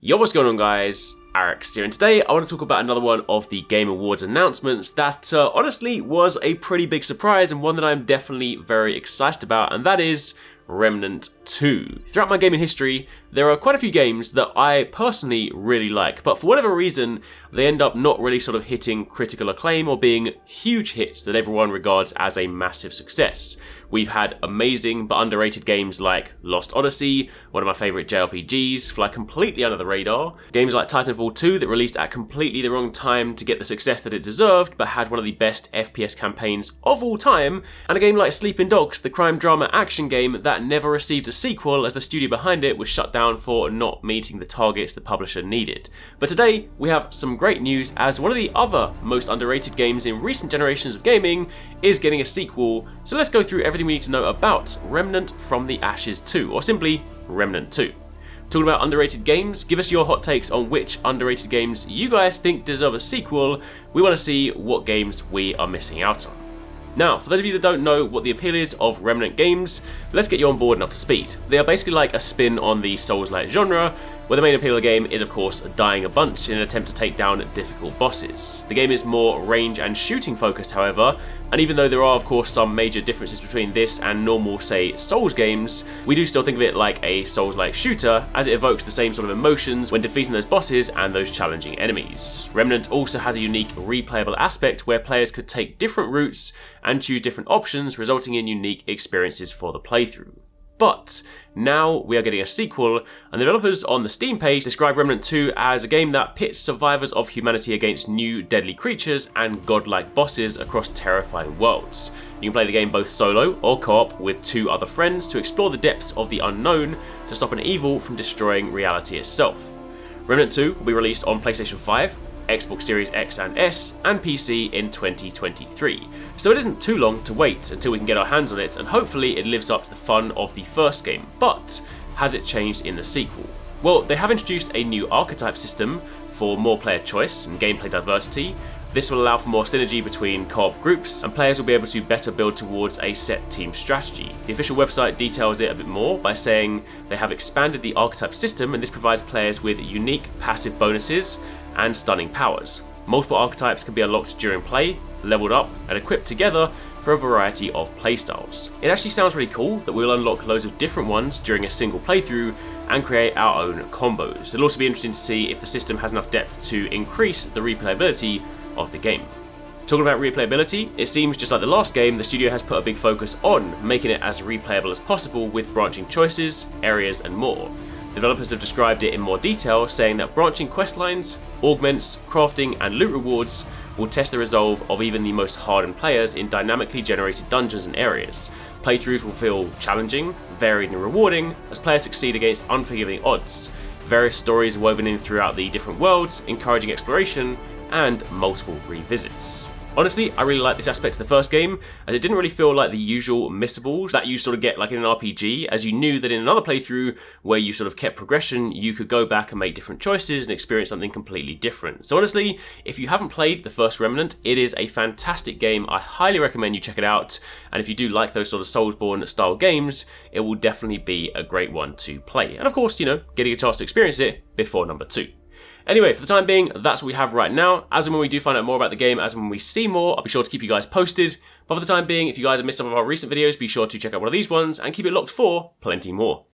Yo, what's going on guys? Arix here, and today I want to talk about another one of the Game Awards announcements that honestly was a pretty big surprise and one that I'm definitely very excited about, and that is Remnant 2. Throughout my gaming history, there are quite a few games that I personally really like, but for whatever reason, they end up not really sort of hitting critical acclaim or being huge hits that everyone regards as a massive success. We've had amazing but underrated games like Lost Odyssey, one of my favourite JRPGs, fly completely under the radar. Games like Titanfall 2 that released at completely the wrong time to get the success that it deserved, but had one of the best FPS campaigns of all time. And a game like Sleeping Dogs, the crime drama action game that never received a sequel as the studio behind it was shut down for not meeting the targets the publisher needed. But today, we have some great news as one of the other most underrated games in recent generations of gaming is getting a sequel. So let's go through everything we need to know about Remnant from the Ashes 2, or simply Remnant 2. Talking about underrated games, give us your hot takes on which underrated games you guys think deserve a sequel. We want to see what games we are missing out on. Now, for those of you that don't know what the appeal is of Remnant games, let's get you on board and up to speed. They are basically like a spin on the Souls-like genre, where the main appeal of the game is of course dying a bunch in an attempt to take down difficult bosses. The game is more range and shooting focused however, and even though there are of course some major differences between this and normal, say, Souls games, we do still think of it like a Souls-like shooter, as it evokes the same sort of emotions when defeating those bosses and those challenging enemies. Remnant also has a unique replayable aspect where players could take different routes and choose different options, resulting in unique experiences for the playthrough. But now we are getting a sequel, and the developers on the Steam page describe Remnant 2 as a game that pits survivors of humanity against new deadly creatures and godlike bosses across terrifying worlds. You can play the game both solo or co-op with two other friends to explore the depths of the unknown to stop an evil from destroying reality itself. Remnant 2 will be released on PlayStation 5, Xbox Series X and S, and PC in 2023. So it isn't too long to wait until we can get our hands on it, and hopefully it lives up to the fun of the first game. But has it changed in the sequel? Well, they have introduced a new archetype system for more player choice and gameplay diversity. This will allow for more synergy between co-op groups, and players will be able to better build towards a set team strategy. The official website details it a bit more by saying they have expanded the archetype system, and this provides players with unique passive bonuses and stunning powers. Multiple archetypes can be unlocked during play, leveled up, and equipped together for a variety of playstyles. It actually sounds really cool that we'll unlock loads of different ones during a single playthrough and create our own combos. It'll also be interesting to see if the system has enough depth to increase the replayability of the game. Talking about replayability, it seems just like the last game, the studio has put a big focus on making it as replayable as possible with branching choices, areas, and more. Developers have described it in more detail, saying that branching questlines, augments, crafting, and loot rewards will test the resolve of even the most hardened players in dynamically generated dungeons and areas. Playthroughs will feel challenging, varied, and rewarding as players succeed against unforgiving odds. Various stories woven in throughout the different worlds, encouraging exploration and multiple revisits. Honestly, I really like this aspect of the first game, as it didn't really feel like the usual missables that you sort of get like in an RPG, as you knew that in another playthrough where you sort of kept progression, you could go back and make different choices and experience something completely different. So honestly, if you haven't played the first Remnant, it is a fantastic game. I highly recommend you check it out, and if you do like those sort of Soulsborne style games, it will definitely be a great one to play. And of course, you know, getting a chance to experience it before number 2. Anyway, for the time being, that's what we have right now. As and when we do find out more about the game, as and when we see more, I'll be sure to keep you guys posted. But for the time being, if you guys have missed some of our recent videos, be sure to check out one of these ones and keep it locked for plenty more.